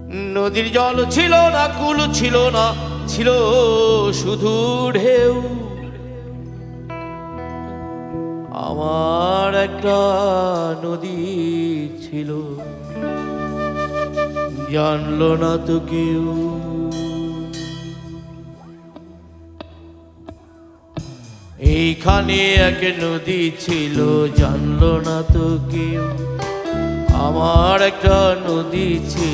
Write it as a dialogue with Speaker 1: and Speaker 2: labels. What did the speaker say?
Speaker 1: নদীর জল ছিল না, কুল ছিল না, ছিল শুধু ঢেউ। আমার একটা নদী ছিল, জানলো না তো কেউ। এইখানে এক নদী ছিল, জানলো না তো কেউ। আমার একটা নদী ছিল।